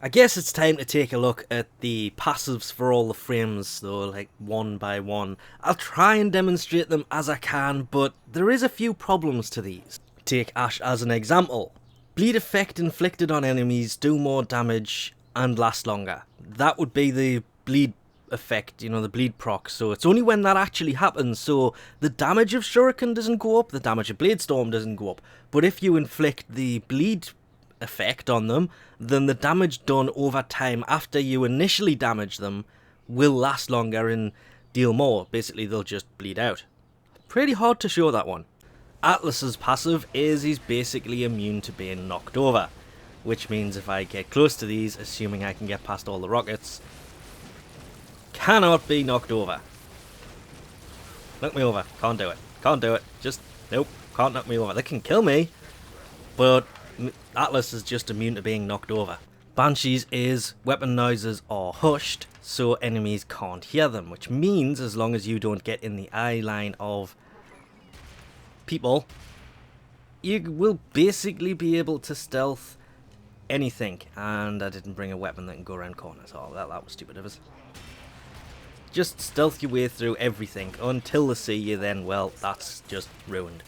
I guess it's time to take a look at the passives for all the frames though, like one by one. I'll try and demonstrate them as I can, but there is a few problems to these. Take Ashe as an example. Bleed effect inflicted on enemies do more damage and last longer. That would be the bleed effect, you know, the bleed proc, so it's only when that actually happens, so the damage of Shuriken doesn't go up, the damage of Blade Storm doesn't go up, but if you inflict the bleed effect on them, then the damage done over time after you initially damage them will last longer and deal more. Basically, they'll just bleed out. Pretty hard to show that one. Atlas's passive is he's basically immune to being knocked over, which means if I get close to these, assuming I can get past all the rockets, cannot be knocked over. Knock me over. Can't do it. Can't do it. Just, nope. Can't knock me over. They can kill me, but Atlas is just immune to being knocked over. Banshees is weapon noises are hushed, so enemies can't hear them, which means as long as you don't get in the eye line of people, you will basically be able to stealth anything. And I didn't bring a weapon that can go around corners. Oh, that was stupid of us. Just stealth your way through everything until they see you, then, well, that's just ruined.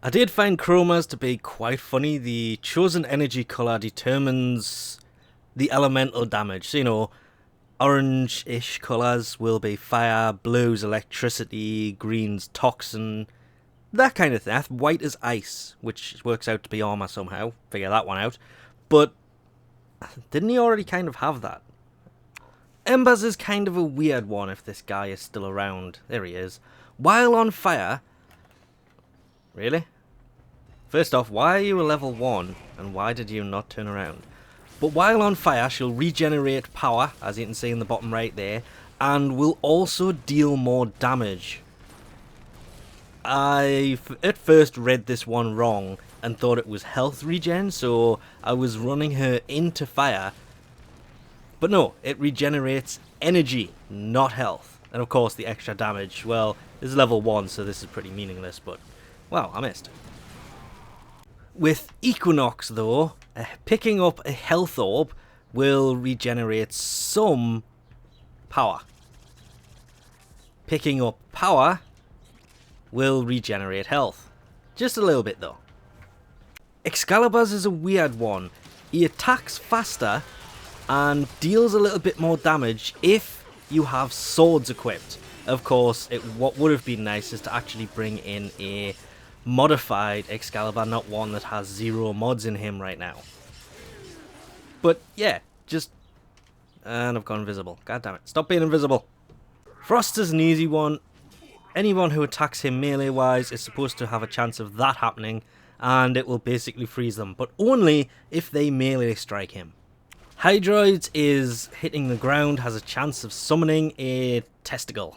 I did find chromas to be quite funny. The chosen energy colour determines the elemental damage. So, you know, orange-ish colours will be fire, blues electricity, greens toxin, that kind of thing. White is ice, which works out to be armour somehow. Figure that one out. But didn't he already kind of have that? Ember's is kind of a weird one if this guy is still around. There he is. While on fire... Really? First off, why are you a level 1 and why did you not turn around? But while on fire, she'll regenerate power, as you can see in the bottom right there, and will also deal more damage. I at first read this one wrong and thought it was health regen, so I was running her into fire. But no, it regenerates energy, not health. And of course the extra damage, well, this is level 1, so this is pretty meaningless, but... Wow, I missed. With Equinox though, picking up a health orb will regenerate some power. Picking up power will regenerate health. Just a little bit though. Excalibur's is a weird one. He attacks faster and deals a little bit more damage if you have swords equipped. Of course, what would have been nice is to actually bring in a modified Excalibur, not one that has 0 mods in him right now. But yeah, just... And I've gone invisible. God damn it. Stop being invisible. Frost is an easy one. Anyone who attacks him melee-wise is supposed to have a chance of that happening, and it will basically freeze them, but only if they melee strike him. Hydroids is hitting the ground, has a chance of summoning a tentacle.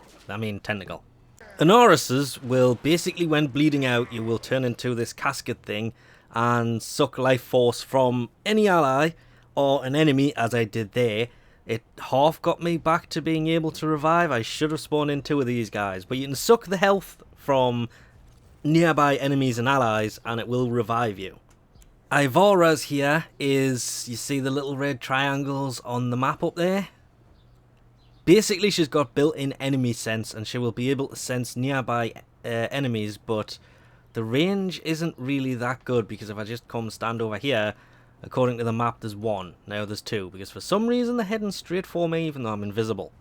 Inaros's will basically, when bleeding out, you will turn into this casket thing and suck life force from any ally or an enemy, as I did there. It half got me back to being able to revive. I should have spawned in 2 of these guys, but you can suck the health from nearby enemies and allies and it will revive you. Ivara's here is, you see the little red triangles on the map up there? Basically, she's got built-in enemy sense, and she will be able to sense nearby enemies, but the range isn't really that good, because if I just come stand over here, according to the map, there's 1. Now there's 2, because for some reason they're heading straight for me, even though I'm invisible.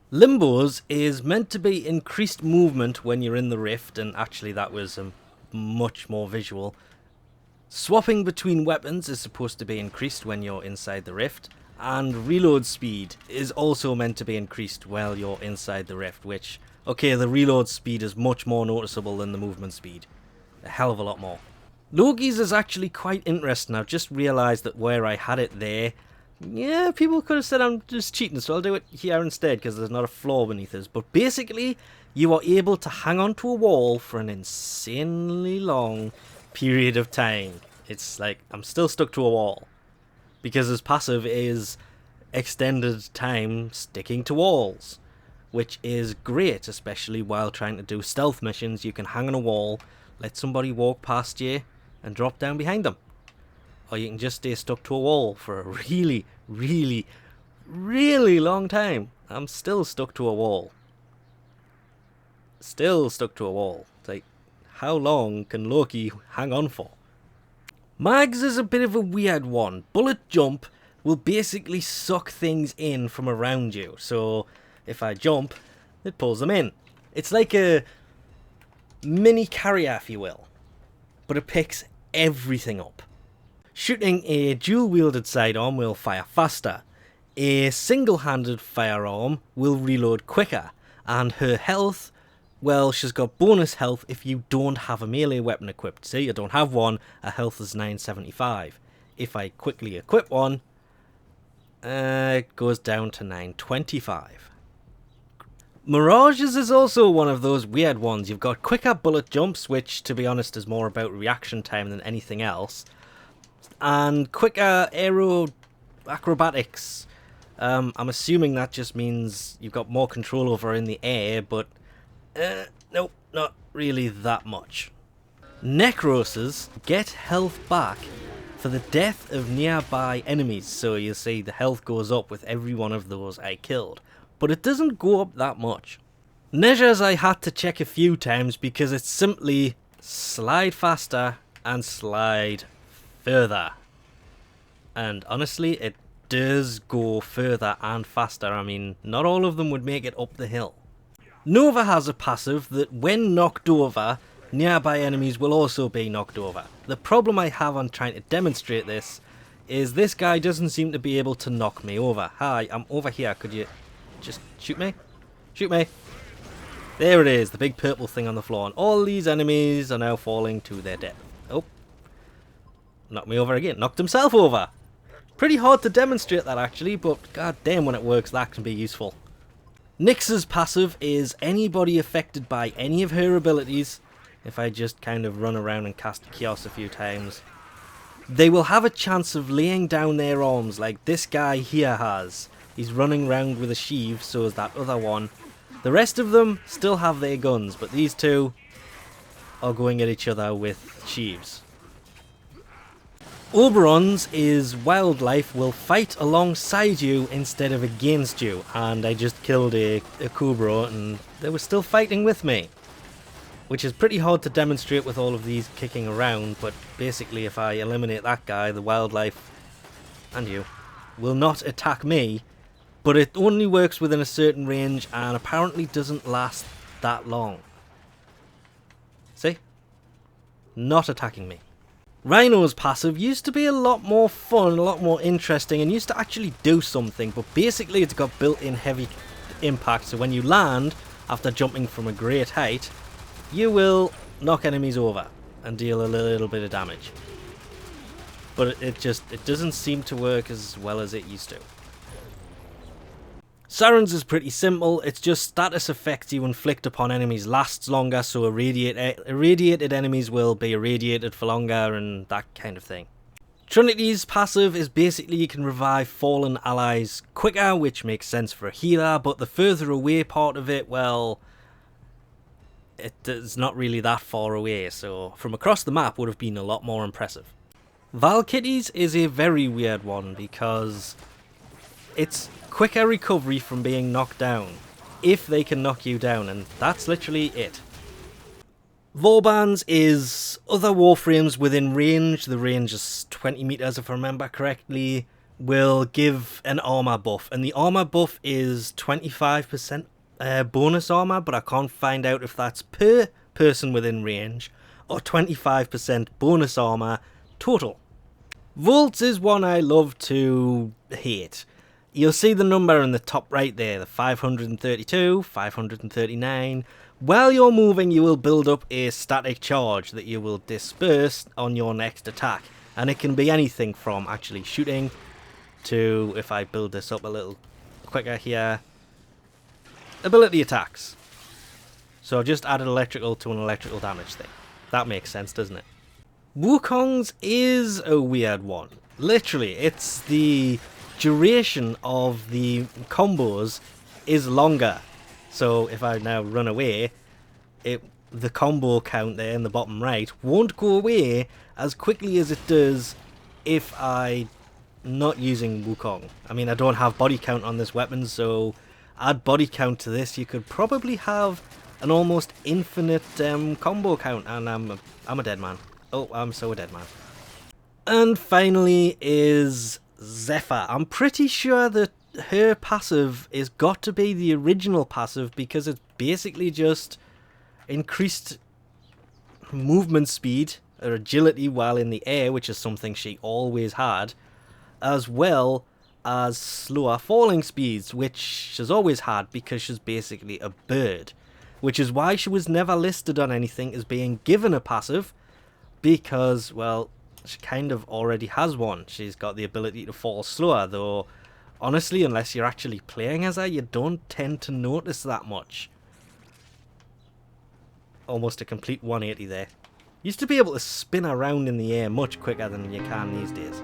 Limbo's is meant to be increased movement when you're in the rift, and actually that was much more visual. Swapping between weapons is supposed to be increased when you're inside the rift. And reload speed is also meant to be increased while you're inside the rift, which, okay, the reload speed is much more noticeable than the movement speed. A hell of a lot more. Loki's is actually quite interesting. I've just realised that where I had it there, yeah, people could have said I'm just cheating, so I'll do it here instead because there's not a floor beneath us. But basically, you are able to hang onto a wall for an insanely long period of time. It's like, I'm still stuck to a wall. Because his passive is extended time sticking to walls, which is great, especially while trying to do stealth missions. You can hang on a wall, let somebody walk past you, and drop down behind them. or you can just stay stuck to a wall for a really, really, really long time. I'm still stuck to a wall. Still stuck to a wall. It's like, how long can Loki hang on for? Mags is a bit of a weird one. Bullet jump will basically suck things in from around you. So if I jump, it pulls them in. It's like a mini carrier, if you will. But it picks everything up. Shooting a dual-wielded sidearm will fire faster. A single-handed firearm will reload quicker. And her health, well, she's got bonus health if you don't have a melee weapon equipped. See, I don't have one, her health is 975. If I quickly equip one, it goes down to 925. Mirages is also one of those weird ones. You've got quicker bullet jumps, which, to be honest, is more about reaction time than anything else. And quicker aero acrobatics. I'm assuming that just means you've got more control over in the air, but nope, not really that much. Nekroses get health back for the death of nearby enemies, so you'll see the health goes up with every one of those I killed. But it doesn't go up that much. Measures I had to check a few times because it's simply slide faster and slide further. And honestly, it does go further and faster. I mean, not all of them would make it up the hill. Nova has a passive that when knocked over, nearby enemies will also be knocked over. The problem I have on trying to demonstrate this is this guy doesn't seem to be able to knock me over. Hi, I'm over here. Could you just shoot me? Shoot me. There it is, the big purple thing on the floor. And all these enemies are now falling to their death. Oh. Knocked me over again. Knocked himself over. Pretty hard to demonstrate that actually, but god damn when it works that can be useful. Nyx's passive is anybody affected by any of her abilities. If I just kind of run around and cast Chaos a few times, they will have a chance of laying down their arms like this guy here has. He's running around with a sheave, so is that other one. The rest of them still have their guns, but these two are going at each other with sheaves. Oberon's is wildlife will fight alongside you instead of against you, and I just killed a cobra and they were still fighting with me. Which is pretty hard to demonstrate with all of these kicking around, but basically if I eliminate that guy, the wildlife, and you, will not attack me. But it only works within a certain range and apparently doesn't last that long. See? Not attacking me. Rhino's passive used to be a lot more fun, a lot more interesting, and used to actually do something, but basically it's got built-in heavy impact, so when you land, after jumping from a great height, you will knock enemies over and deal a little bit of damage. But it doesn't seem to work as well as it used to. Siren's is pretty simple, it's just status effects you inflict upon enemies lasts longer, so irradiated enemies will be irradiated for longer and that kind of thing. Trinity's passive is basically you can revive fallen allies quicker, which makes sense for a healer, but the further away part of it, well, it's not really that far away, so from across the map would have been a lot more impressive. Valkyr's is a very weird one because it's quicker recovery from being knocked down, if they can knock you down, and that's literally it. Vauban's is other Warframes within range, the range is 20 meters if I remember correctly, will give an armor buff, and the armor buff is 25% bonus armor, but I can't find out if that's per person within range, or 25% bonus armor total. Volts is one I love to hate. You'll see the number in the top right there, the 532, 539. While you're moving, you will build up a static charge that you will disperse on your next attack. And it can be anything from actually shooting to, if I build this up a little quicker here, ability attacks. So I've just added electrical to an electrical damage thing. That makes sense, doesn't it? Wukong's is a weird one. Literally, it's the duration of the combos is longer. So if I now run away, the combo count there in the bottom right won't go away as quickly as it does if I not using Wukong. I mean, I don't have body count on this weapon, so add body count to this, you could probably have an almost infinite combo count, and I'm a dead man. Oh, I'm so a dead man. And finally is Zephyr. I'm pretty sure that her passive is got to be the original passive, because it's basically just increased movement speed or agility while in the air, which is something she always had, as well as slower falling speeds, which she's always had because she's basically a bird, which is why she was never listed on anything as being given a passive, because, well, she kind of already has one. She's got the ability to fall slower, though honestly, unless you're actually playing as her, you don't tend to notice that much. Almost a complete 180 there. Used to be able to spin around in the air much quicker than you can these days.